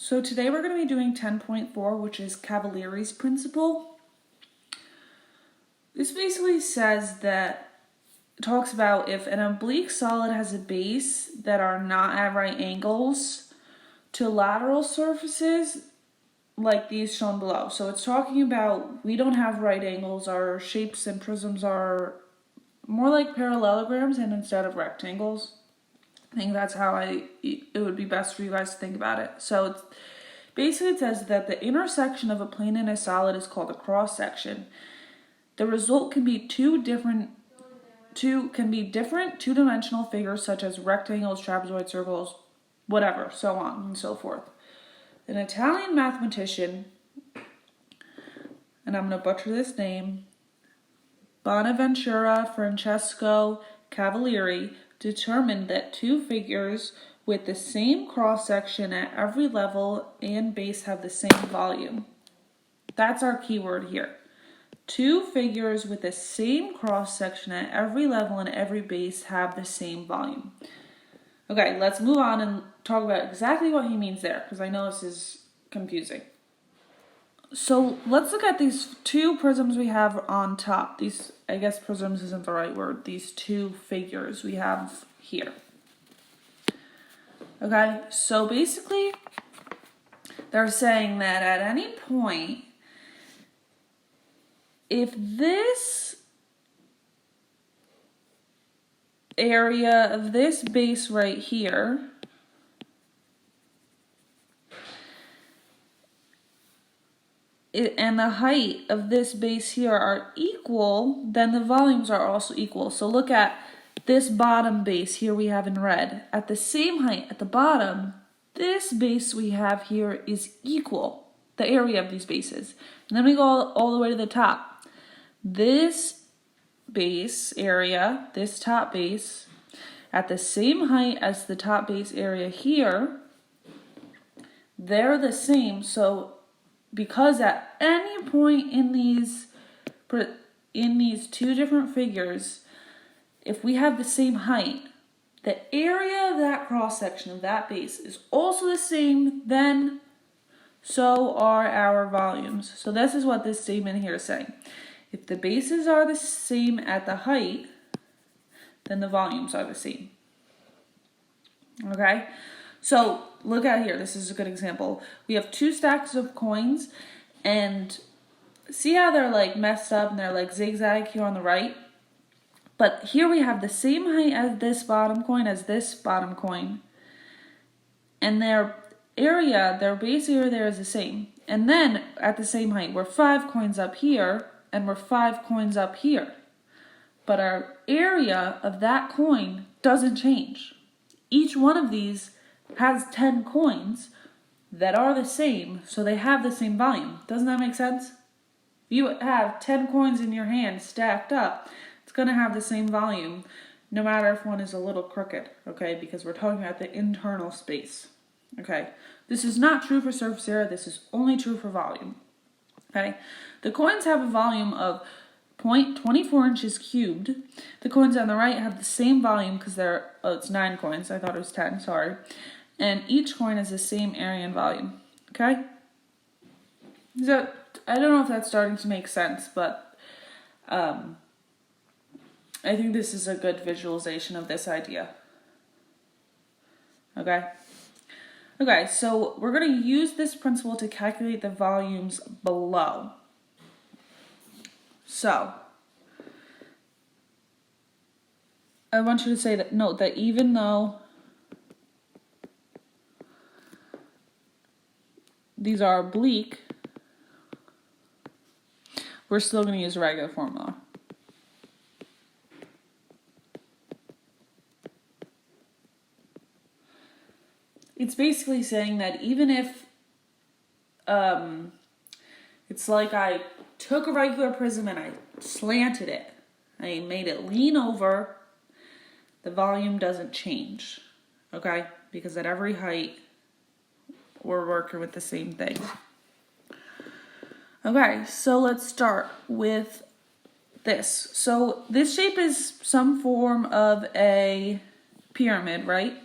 So today we're going to be doing 10.4, which is Cavalieri's principle. This basically says that, it talks about if an oblique solid has a base that are not at right angles to lateral surfaces, like these shown below. So it's talking about we don't have right angles, our shapes and prisms are more like parallelograms and instead of rectangles. I think that's how it would be best for you guys to think about it. So it's, basically it says that the intersection of a plane and a solid is called a cross section. The result can be different two-dimensional figures such as rectangles, trapezoids, circles, whatever, so on and so forth. An Italian mathematician, and I'm going to butcher this name, Bonaventura Francesco Cavalieri, determined that two figures with the same cross-section at every level and base have the same volume. That's our keyword here. Two figures with the same cross-section at every level and every base have the same volume. Okay, let's move on and talk about exactly what he means there, because I know this is confusing. So let's look at these two prisms we have on top. These, I guess prisms isn't the right word, these two figures we have here. Okay, so basically they're saying that at any point, if this area of this base right here and the height of this base here are equal, then the volumes are also equal. So look at this bottom base here we have in red. At the same height at the bottom, this base we have here is equal, the area of these bases. And then we go all the way to the top. This base area, this top base, at the same height as the top base area here, they're the same. So because at any point in these two different figures, if we have the same height, the area of that cross section of that base is also the same, then so are our volumes. So this is what this statement here is saying. If the bases are the same at the height, then the volumes are the same. Okay? So look at here, this is a good example. We have two stacks of coins, and see how they're like messed up and they're like zigzag here on the right? But here we have the same height as this bottom coin and their area, their base area there is the same. And then at the same height, we're 5 coins up here and we're 5 coins up here. But our area of that coin doesn't change. Each one of these has 10 coins that are the same, so they have the same volume. Doesn't that make sense? If you have 10 coins in your hand stacked up, it's going to have the same volume, no matter if one is a little crooked, okay? Because we're talking about the internal space, okay? This is not true for surface area. This is only true for volume, okay? The coins have a volume of 0.24 inches cubed. The coins on the right have the same volume because it's 9 coins. I thought it was 10, sorry. And each coin has the same area and volume, okay? So I don't know if that's starting to make sense, but I think this is a good visualization of this idea. Okay? Okay, so we're going to use this principle to calculate the volumes below. So, I want you to say that, note that even though these are oblique, we're still going to use a regular formula. It's basically saying that even if it's like I took a regular prism and I slanted it, I made it lean over, the volume doesn't change, okay? Because at every height, we're working with the same thing. Okay, so let's start with this. So this shape is some form of a pyramid, right?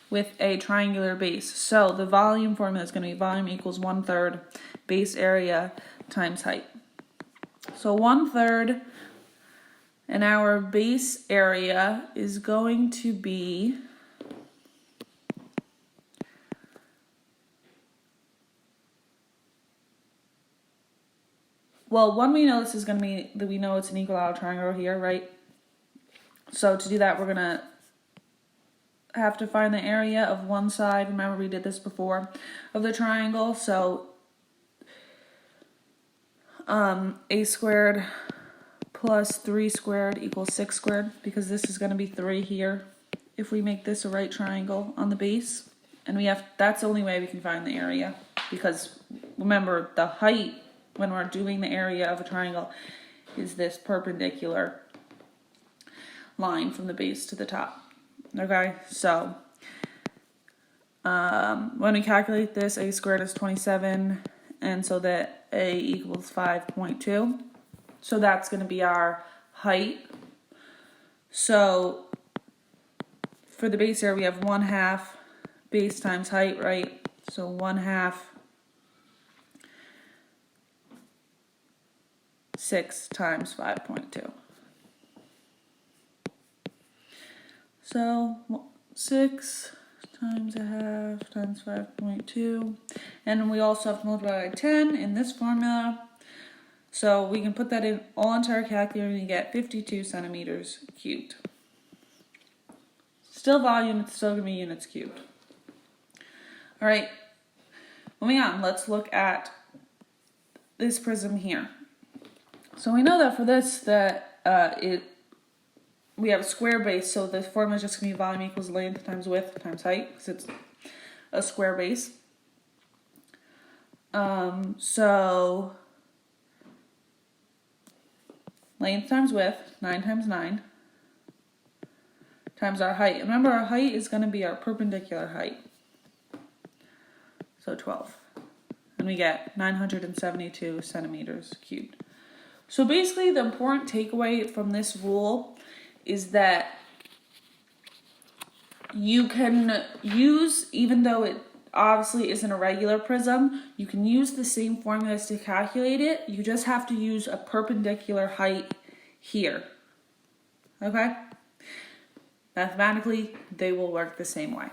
with a triangular base. So the volume formula is going to be volume equals 1/3 base area times height. So 1/3, and our base area is going to be well, one, we know this is going to be that we know it's an equilateral triangle here, right? So to do that, we're going to have to find the area of one side. Remember, we did this before, of the triangle. So a squared plus 3 squared equals 6 squared, because this is going to be 3 here if we make this a right triangle on the base. And that's the only way we can find the area, because remember, the height when we're doing the area of a triangle is this perpendicular line from the base to the top. Okay, so when we calculate this, a squared is 27, and so that a equals 5.2. So that's going to be our height. So for the base area, we have 1/2 base times height, right? So 1/2 6 times 5.2. So 6 times 1/2 times 5.2. And we also have to multiply by 10 in this formula. So we can put that in all into our calculator and you get 52 centimeters cubed. Still volume, it's still going to be units cubed. All right, moving on, let's look at this prism here. So we know that for this, we have a square base, so the formula is just going to be volume equals length times width times height, because it's a square base. So length times width, 9 times 9, times our height. Remember, our height is going to be our perpendicular height. So 12. And we get 972 centimeters cubed. So basically, the important takeaway from this rule is that you can use, even though it obviously isn't a regular prism, you can use the same formulas to calculate it. You just have to use a perpendicular height here. Okay? Mathematically, they will work the same way.